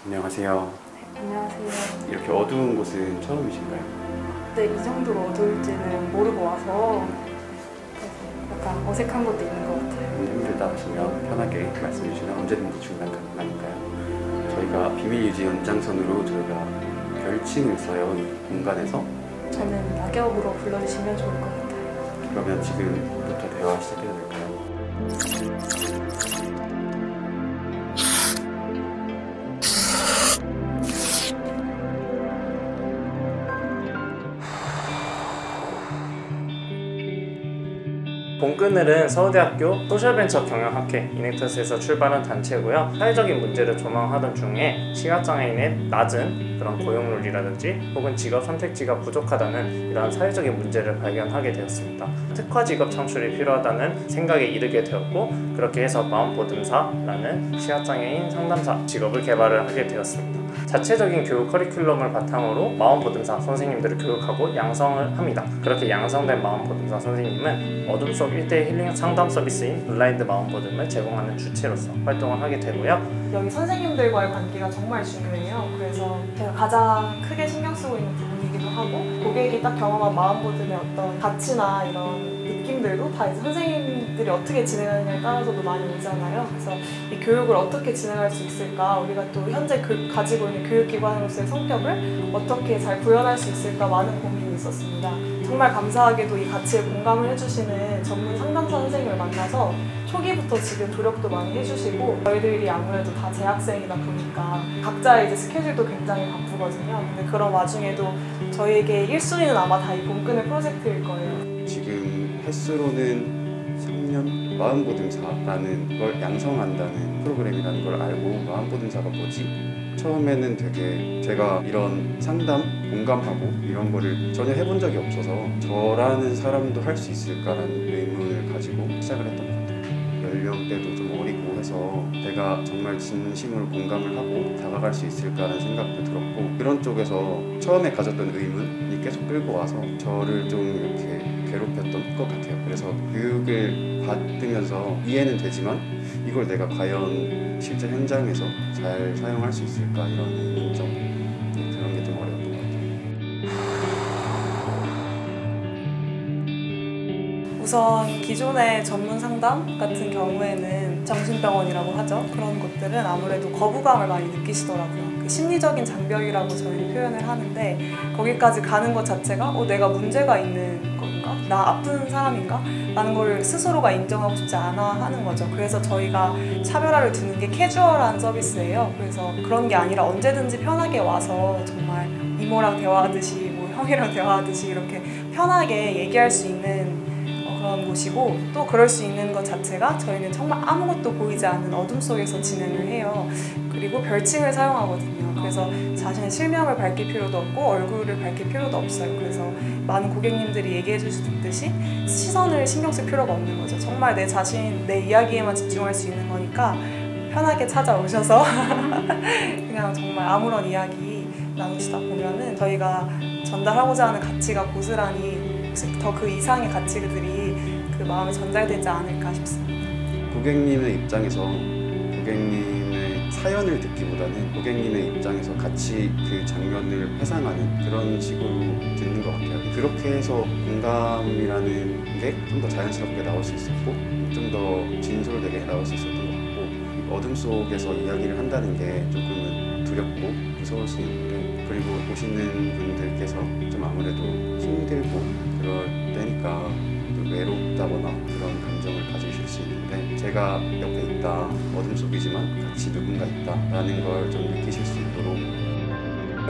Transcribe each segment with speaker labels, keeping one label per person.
Speaker 1: 안녕하세요.
Speaker 2: 네, 안녕하세요.
Speaker 1: 이렇게 어두운 곳은 처음이신가요?
Speaker 2: 네, 이 정도로 어두울지는 모르고 와서 그래서 약간 어색한 것도 있는 것 같아요.
Speaker 1: 힘들다 하시면 편하게 말씀해 주시면 언제든지 중간 가능하니까요. 저희가 비밀 유지 연장선으로 저희가 별칭을 써요, 이 공간에서.
Speaker 2: 저는 낙엽으로 불러주시면 좋을 것 같아요.
Speaker 1: 그러면 지금부터 대화 시작해도 될까요?
Speaker 3: 봄그늘은 서울대학교 소셜벤처 경영학회 이넥터스에서 출발한 단체고요. 사회적인 문제를 조망하던 중에 시각장애인의 낮은 그런 고용률이라든지 혹은 직업 선택지가 부족하다는 이런 사회적인 문제를 발견하게 되었습니다. 특화 직업 창출이 필요하다는 생각에 이르게 되었고, 그렇게 해서 마음보듬사라는 시각장애인 상담사 직업을 개발을 하게 되었습니다. 자체적인 교육 커리큘럼을 바탕으로 마음보듬사 선생님들을 교육하고 양성을 합니다. 그렇게 양성된 마음보듬사 선생님은 어둠 속 1대1 힐링 상담 서비스인 블라인드 마음보듬을 제공하는 주체로서 활동을 하게 되고요.
Speaker 4: 여기 선생님들과의 관계가 정말 중요해요. 그래서 제가 가장 크게 신경 쓰고 있는 부분이기도 하고, 고객이 딱 경험한 마음보듬의 어떤 가치나 이런 느낌들도 다 이제 선생님들이 어떻게 진행하느냐에 따라서도 많이 오잖아요. 그래서 이 교육을 어떻게 진행할 수 있을까, 우리가 또 현재 가지고 있는 교육기관으로서의 성격을 어떻게 잘 구현할 수 있을까 많은 고민이 있었습니다. 정말 감사하게도 이 가치에 공감을 해주시는 전문 상담사 선생님을 만나서 초기부터 지금 조력도 많이 해주시고, 저희들이 아무래도 다 재학생이다 보니까 각자의 이제 스케줄도 굉장히 바쁘거든요. 근데 그런 와중에도 저희에게 1순위는 아마 다 이 봄그늘 프로젝트일 거예요.
Speaker 1: 지금 횟수로는 3년 마음보듬사라는 걸 양성한다는 프로그램이라는 걸 알고 마음보듬사가 뭐지? 처음에는 되게 제가 이런 상담, 공감하고 이런 거를 전혀 해본 적이 없어서 저라는 사람도 할 수 있을까라는 의문을 가지고 시작을 했던 것 같아요. 연령대도 좀 어리고 해서 제가 정말 진심으로 공감을 하고 다가갈 수 있을까라는 생각도 들었고, 그런 쪽에서 처음에 가졌던 의문이 계속 끌고 와서 저를 좀 이렇게 괴롭혔던 것 같아요. 그래서 교육을 받으면서 이해는 되지만 이걸 내가 과연 실제 현장에서 잘 사용할 수 있을까, 이런 의문점, 그런 게 좀 어려웠던 것 같아요.
Speaker 4: 우선 기존의 전문 상담 같은 경우에는 정신병원이라고 하죠. 그런 곳들은 아무래도 거부감을 많이 느끼시더라고요. 그 심리적인 장벽이라고 저희는 표현을 하는데, 거기까지 가는 것 자체가 내가 문제가 있는 건가? 나 아픈 사람인가? 라는 걸 스스로가 인정하고 싶지 않아 하는 거죠. 그래서 저희가 차별화를 두는 게 캐주얼한 서비스예요. 그래서 그런 게 아니라 언제든지 편하게 와서 정말 이모랑 대화하듯이 뭐 형이랑 대화하듯이 이렇게 편하게 얘기할 수 있는 그런 곳이고, 또 그럴 수 있는 것 자체가 저희는 정말 아무것도 보이지 않는 어둠 속에서 진행을 해요. 그리고 별칭을 사용하거든요. 그래서 자신의 실명을 밝힐 필요도 없고 얼굴을 밝힐 필요도 없어요. 그래서 많은 고객님들이 얘기해 주시듯이 시선을 신경 쓸 필요가 없는 거죠. 정말 내 자신, 내 이야기에만 집중할 수 있는 거니까 편하게 찾아오셔서 그냥 정말 아무런 이야기 나누시다 보면은 저희가 전달하고자 하는 가치가 고스란히 더 그 이상의 가치들이 그 마음에 전달되지 않을까 싶습니다.
Speaker 1: 고객님의 입장에서 고객님의 사연을 듣기보다는 고객님의 입장에서 같이 그 장면을 회상하는 그런 식으로 듣는 것 같아요. 그렇게 해서 공감이라는 게 좀 더 자연스럽게 나올 수 있었고, 좀 더 진솔되게 나올 수 있었던 것 같고, 어둠 속에서 이야기를 한다는 게 조금은 두렵고 무서울 수 있는데, 그리고 보시는 분들께서 좀 아무래도 힘들고 그럴 때니까 또 외롭다거나 그런 감정을 가지실 수 있는데, 제가 옆에 있다, 어둠 속이지만 같이 누군가 있다라는 걸 좀 느끼실 수 있도록.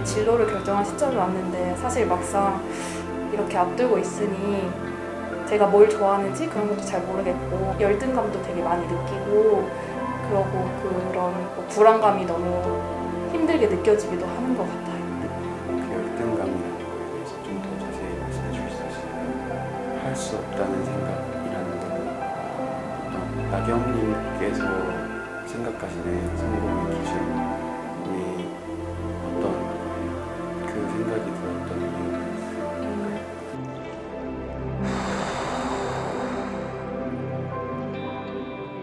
Speaker 2: 진로를 결정한 시점이 왔는데 사실 막상 이렇게 앞두고 있으니 제가 뭘 좋아하는지 그런 것도 잘 모르겠고, 열등감도 되게 많이 느끼고, 그러고 그런 뭐 불안감이 너무 힘들게 느껴지기도 하는 것 같아요.
Speaker 1: 그 열등감이라는 거에 대해서 좀 더 자세히 말씀해 주실 수 있어요? 할 수 없다는 생각이라는 거는 낙엽님께서 생각하시는 성공의 기준이 어떤 그 생각이 들었던 이유가 있을까요?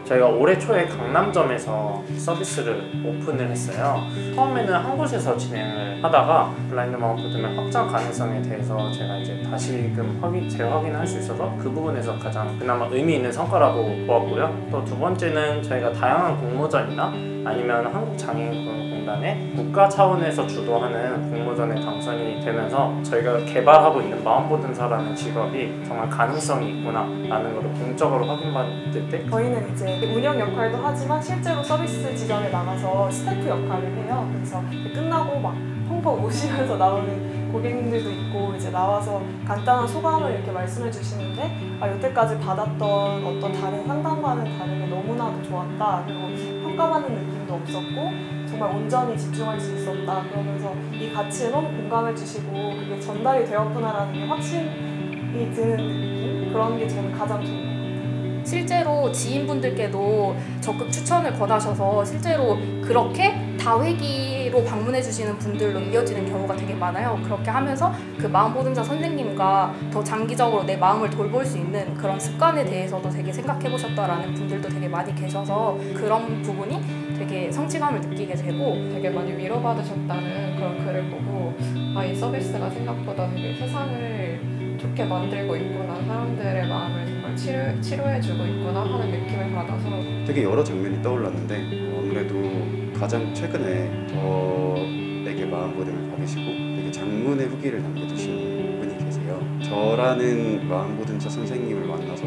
Speaker 3: 저희가 올해 초에 강남점에서 서비스를 오픈을 했어요. 처음에는 한 곳에서 진행을 하다가 블라인드 마음보듬의 확장 가능성에 대해서 제가 이제 다시금 재확인할 수 있어서 그 부분에서 가장 그나마 의미 있는 성과라고 보았고요. 또 두 번째는 저희가 다양한 공모전이나 아니면 한국장애인공단의 국가 차원에서 주도하는 공모전에 당선이 되면서 저희가 개발하고 있는 마음보듬사라는 직업이 정말 가능성이 있구나 라는 걸 공적으로 확인받을 때
Speaker 4: 저희는 이제 운영 역할도 하지만 실제로 서비스 지점에 나가서 스태프 역할을 해요. 그래서 끝나고 막 펑펑 우시면서 나오는 고객님들도 있고 이제 나와서 간단한 소감을 이렇게 말씀해 주시는데 여태까지 받았던 어떤 다른 상담과는 다르게 너무나도 좋았다. 그리고 평가받는 느낌도 없었고 정말 온전히 집중할 수 있었다. 그러면서 이 가치에 너무 공감해 주시고 그게 전달이 되었구나라는 게 확신이 드는 느낌? 그런 게 저는 가장 좋은 것 같아요.
Speaker 2: 실제로 지인분들께도 적극 추천을 권하셔서 실제로 그렇게 다회기로 방문해 주시는 분들로 이어지는 경우가 되게 많아요. 그렇게 하면서 그 마음보듬사 선생님과 더 장기적으로 내 마음을 돌볼 수 있는 그런 습관에 대해서도 되게 생각해 보셨다라는 분들도 되게 많이 계셔서 그런 부분이 되게 성취감을 느끼게 되고
Speaker 5: 되게 많이 위로받으셨다는 그런 글을 보고 이 서비스가 생각보다 되게 세상을 좋게 만들고 있구나, 사람들의 마음을 정말 치료해주고 있구나 하는 느낌을 받아서
Speaker 1: 되게 여러 장면이 떠올랐는데 아무래도 가장 최근에 저에게 마음보듬을 받으시고 되게 장문의 후기를 남겨주신 분이 계세요. 저라는 마음보듬사 선생님을 만나서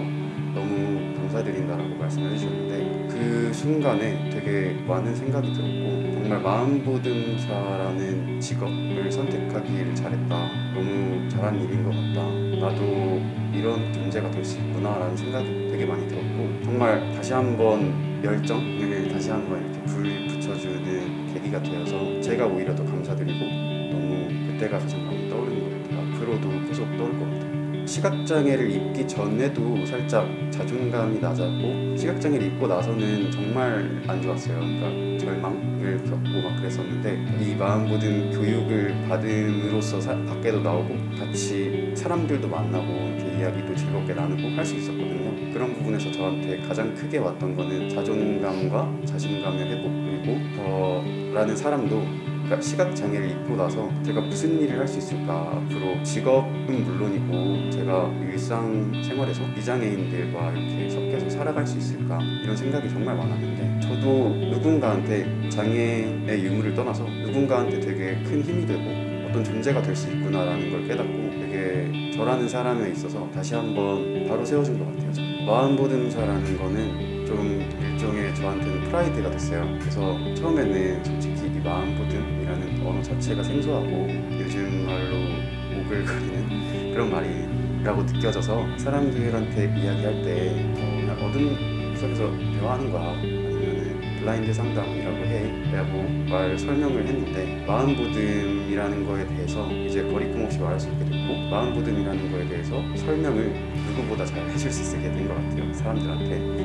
Speaker 1: 너무 감사드린다라고 말씀을 해주셨는데 그 순간에 되게 많은 생각이 들었고 정말 마음보듬사라는 직업을 선택하기를 잘했다. 너무 잘한 일인 것 같다. 나도 이런 존재가 될 수 있구나 라는 생각이 되게 많이 들었고 정말 다시 한번 열정을 다시 한번 이렇게 불 붙여주는 계기가 되어서 제가 오히려 더 감사드리고 너무 그때가 가장 많이 떠오르는 것 같아요. 앞으로도 계속 떠올 것 같아요. 시각장애를 입기 전에도 살짝 자존감이 낮았고 시각장애를 입고 나서는 정말 안 좋았어요. 그러니까 절망을 겪고 막 그랬었는데 이 마음보듬 교육을 받음으로써 밖에도 나오고 같이 사람들도 만나고 이렇게 이야기도 즐겁게 나누고 할 수 있었거든요. 그런 부분에서 저한테 가장 크게 왔던 거는 자존감과 자신감의 회복 그리고 저라는 사람도 그러니까 시각장애를 입고 나서 제가 무슨 일을 할 수 있을까 앞으로 직업은 물론이고 제가 일상생활에서 비장애인들과 이렇게 섞여서 살아갈 수 있을까 이런 생각이 정말 많았는데 저도 누군가한테 장애의 유무를 떠나서 누군가한테 되게 큰 힘이 되고 어떤 존재가 될 수 있구나라는 걸 깨닫고 되게 저라는 사람에 있어서 다시 한번 바로 세워준 것 같아요. 마음보듬사라는 거는 좀 일종의 저한테는 프라이드가 됐어요. 그래서 처음에는 솔직히 이 마음보듬이라는 언어 자체가 생소하고 요즘 말로 오글거리는 그런 말이라고 느껴져서 사람들한테 이야기할 때 그냥 어둠 속에서 대화하는 거야 아니면은 블라인드 상담이라고 해라고 설명을 했는데 마음보듬이라는 거에 대해서 이제 거리낌 없이 말할 수 있게 됐고 마음보듬이라는 거에 대해서 설명을 누구보다 잘 해줄 수 있게 된 것 같아요. 사람들한테.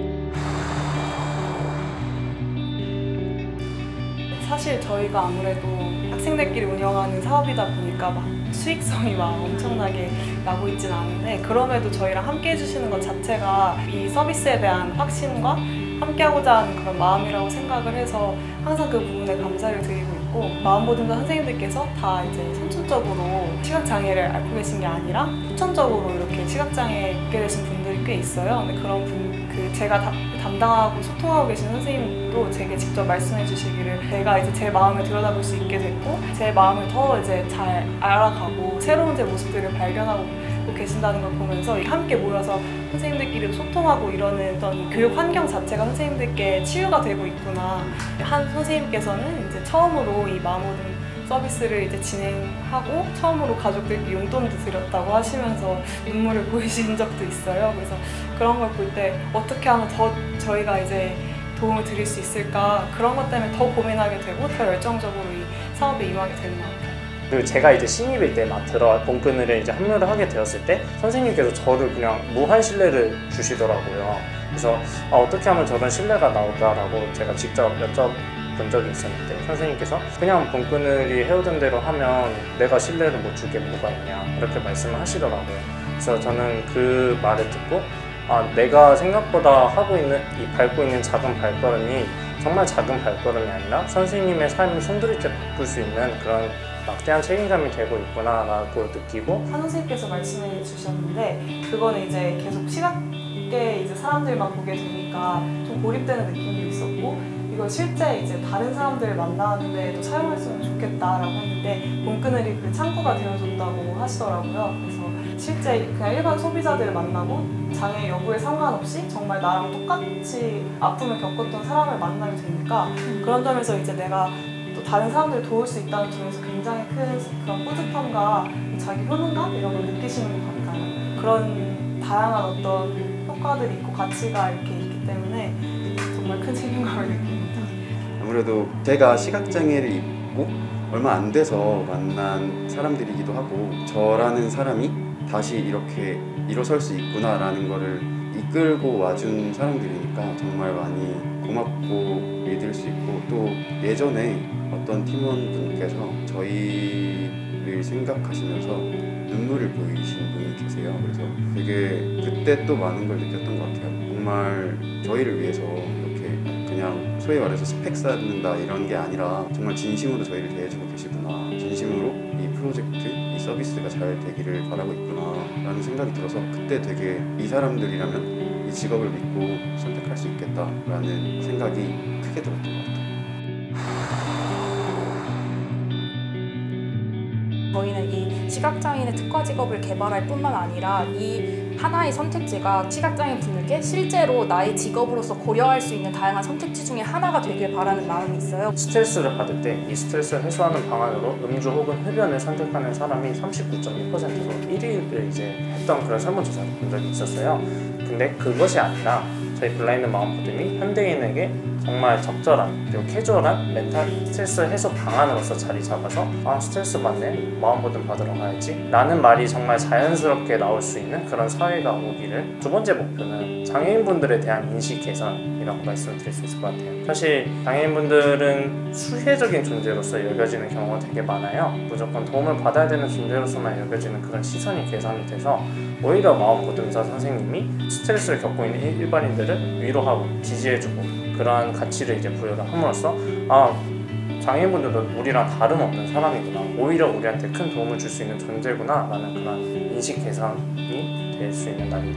Speaker 4: 사실 저희가 아무래도 학생들끼리 운영하는 사업이다 보니까 막 수익성이 막 엄청나게 나고 있진 않은데 그럼에도 저희랑 함께 해주시는 것 자체가 이 서비스에 대한 확신과 함께하고자 하는 그런 마음이라고 생각을 해서 항상 그 부분에 감사를 드리고 있고 마음보듬사 선생님들께서 다 이제 선천적으로 시각장애를 앓고 계신 게 아니라 후천적으로 이렇게 시각장애 있게 되신 분들이 꽤 있어요. 근데 그런 제가 담당하고 소통하고 계신 선생님도 제게 직접 말씀해 주시기를 제가 이제 제 마음을 들여다볼 수 있게 됐고 제 마음을 더 이제 잘 알아가고 새로운 제 모습들을 발견하고 계신다는 걸 보면서 함께 모여서 선생님들끼리 소통하고 이러는 어떤 교육 환경 자체가 선생님들께 치유가 되고 있구나. 한 선생님께서는 이제 처음으로 이 마음보듬 서비스를 이제 진행하고 처음으로 가족들께 용돈도 드렸다고 하시면서 눈물을 보이신 적도 있어요. 그래서 그런 걸 볼 때 어떻게 하면 더 저희가 이제 도움을 드릴 수 있을까 그런 것 때문에 더 고민하게 되고 더 열정적으로 이 사업에 임하게 되는 것 같아요.
Speaker 3: 그리고 제가 이제 신입일 때 들어 본끈을 이제 합류를 하게 되었을 때 선생님께서 저를 그냥 무한 신뢰를 주시더라고요. 그래서 어떻게 하면 저런 신뢰가 나올까라고 제가 직접 여쭤본 적이 있었는데 선생님께서 그냥 본끈을이 해오던 대로 하면 내가 신뢰를 못 주게 뭐가 있냐 이렇게 말씀을 하시더라고요. 그래서 저는 그 말을 듣고 내가 생각보다 밟고 있는 작은 발걸음이 정말 작은 발걸음이 아니라 선생님의 삶을 손들이째 바꿀 수 있는 그런 막대한 책임감이 되고 있구나라고 느끼고,
Speaker 4: 한 선생님께서 말씀해 주셨는데 그거는 이제 계속 시각계 이제 사람들만 보게 되니까 좀 고립되는 느낌도 있었고, 이걸 실제 이제 다른 사람들을 만나는데도 사용했으면 좋겠다라고 했는데 본그늘이 그 창구가 되어준다고 하시더라고요. 그래서 실제 그냥 일반 소비자들을 만나고 장애 여부에 상관없이 정말 나랑 똑같이 아픔을 겪었던 사람을 만나게 되니까 그런 점에서 이제 내가 또 다른 사람들을 도울 수 있다는 점에서 굉장히 큰 그런 뿌듯함과 자기 효능감 이런 걸 느끼시는 것 같아요. 그런 다양한 어떤 효과들이 있고 가치가 이렇게 있기 때문에 정말 큰 책임감을 느낍니다.
Speaker 1: 아무래도 제가 시각장애를 입고 얼마 안 돼서 만난 사람들이기도 하고, 저라는 사람이 다시 이렇게 일어설 수 있구나라는 거를 이끌고 와준 사람들이니까 정말 많이 고맙고 믿을 수 있고, 또 예전에 어떤 팀원분께서 저희를 생각하시면서 눈물을 보이신 분이 계세요. 그래서 되게 그때 또 많은 걸 느꼈던 것 같아요. 정말 저희를 위해서 이렇게 그냥 소위 말해서 스펙 쌓는다 이런 게 아니라 정말 진심으로 저희를 대해주고 계시구나, 진심으로 이 프로젝트, 이 서비스가 잘 되기를 바라고 있구나 라는 생각이 들어서 그때 되게 이 사람들이라면 이 직업을 믿고 선택할 수 있겠다라는 생각이 크게 들었던 것 같아요.
Speaker 2: 저희는 이 시각장애인의 특화 직업을 개발할 뿐만 아니라 이 하나의 선택지가 시각장애인 분들께 실제로 나의 직업으로서 고려할 수 있는 다양한 선택지 중에 하나가 되길 바라는 마음이 있어요.
Speaker 3: 스트레스를 받을 때 이 스트레스를 해소하는 방안으로 음주 혹은 흡연을 선택하는 사람이 39.1%로 1위를 이제 했던 그런 설문조사를 본 적이 있었어요. 근데 그것이 아니라 저희 블라인드 마음보듬이 현대인에게 정말 적절한 그리고 캐주얼한 멘탈 스트레스 해소 방안으로서 자리 잡아서 스트레스 받네, 마음보듬 받으러 가야지 라는 말이 정말 자연스럽게 나올 수 있는 그런 사회가 오기를. 두 번째 목표는 장애인분들에 대한 인식 개선이라고 말씀을 드릴 수 있을 것 같아요. 사실 장애인분들은 수혜적인 존재로서 여겨지는 경우가 되게 많아요. 무조건 도움을 받아야 되는 존재로서만 여겨지는 그런 시선이 개선이 돼서 오히려 마음보듬사 선생님이 스트레스를 겪고 있는 일반인들을 위로하고 지지해주고 그러한 가치를 이제 부여를 함으로써 장애인분들도 우리랑 다름없는 사람이구나, 오히려 우리한테 큰 도움을 줄 수 있는 존재구나 라는 그런 인식 개선이 될 수 있는 날이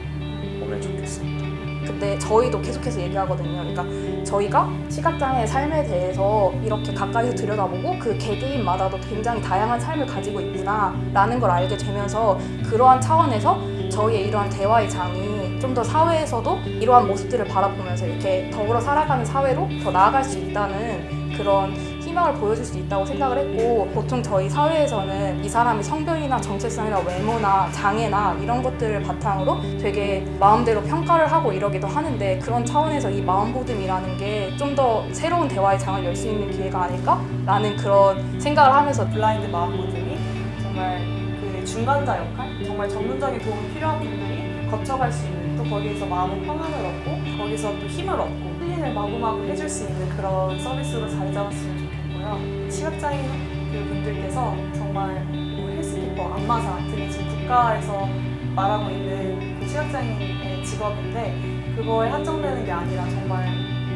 Speaker 3: 오면 좋겠습니다.
Speaker 2: 근데 저희도 계속해서 얘기하거든요. 그러니까 저희가 시각장애의 삶에 대해서 이렇게 가까이서 들여다보고 그 개개인마다도 굉장히 다양한 삶을 가지고 있구나 라는 걸 알게 되면서 그러한 차원에서 저희의 이러한 대화의 장이 좀 더 사회에서도 이러한 모습들을 바라보면서 이렇게 더불어 살아가는 사회로 더 나아갈 수 있다는 그런 희망을 보여줄 수 있다고 생각을 했고, 보통 저희 사회에서는 이 사람이 성별이나 정체성이나 외모나 장애나 이런 것들을 바탕으로 되게 마음대로 평가를 하고 이러기도 하는데, 그런 차원에서 이 마음보듬이라는 게 좀 더 새로운 대화의 장을 열 수 있는 기회가 아닐까라는 그런 생각을 하면서
Speaker 4: 블라인드 마음보듬이 정말 그 중간자 역할, 정말 전문적인 도움이 필요한 분들이 거쳐갈 수 있는, 또 거기에서 마음의 평안을 얻고 거기서 또 힘을 얻고 힐링을 마구마구 해줄 수 있는 그런 서비스로 자리 잡았으면 좋겠고요. 시각장애인 그 분들께서 정말 헬스키퍼, 안마사 등이 지금 국가에서 말하고 있는 그 시각장애인의 직업인데 그거에 한정되는 게 아니라 정말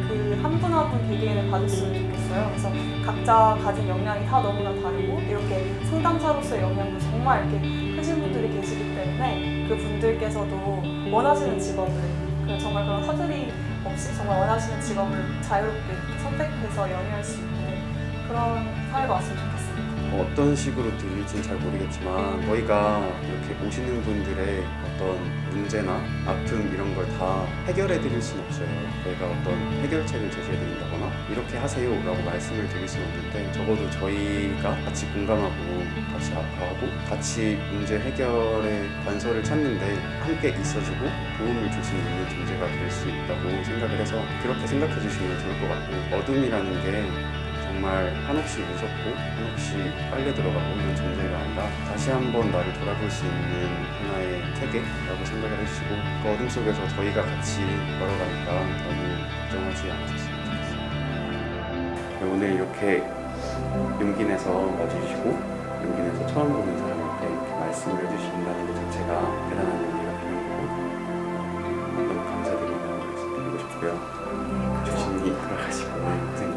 Speaker 4: 그 한 분 한 분 개개인을 봐줬으면 좋겠어요. 그래서 각자 가진 역량이 다 너무나 다르고 이렇게 상담사로서의 역량도 정말 이렇게 크신 분들이 계시기 때문에 그 분들께서도 원하시는 직업을 정말 그런 허들이 없이 정말 원하시는 직업을 자유롭게 선택해서 영위할 수 있는 그런 사회가 왔으면 좋겠습니다.
Speaker 1: 어떤 식으로 들릴지는 잘 모르겠지만 저희가 이렇게 오시는 분들의 어떤 문제나 아픔 이런 걸 다 해결해 드릴 수는 없어요. 저희가 어떤 해결책을 제시해 드린다거나 이렇게 하세요 라고 말씀을 드릴 수는 없는데, 적어도 저희가 같이 공감하고 같이 아파하고 같이 문제 해결의 단서를 찾는데 함께 있어주고 도움을 줄 수 있는 존재가 될 수 있다고 생각을 해서 그렇게 생각해 주시면 좋을 것 같고, 어둠이라는 게 정말 한없이 무섭고 한없이 빨려 들어가고 이런 존재가 아니라 다시 한번 나를 돌아볼 수 있는 하나의 세계라고 생각을 해주시고, 그 어둠 속에서 저희가 같이 걸어가니까 너무 걱정하지 않으셨으면 좋겠습니다. 오늘 이렇게 용기 내서 와주시고 용기 내서 처음 보는 사람한테 이렇게 말씀을 해주신다는 것 자체가 대단한 용기가 필요하고 너무 감사드리고 싶고요. 조심히 돌아가시고 고생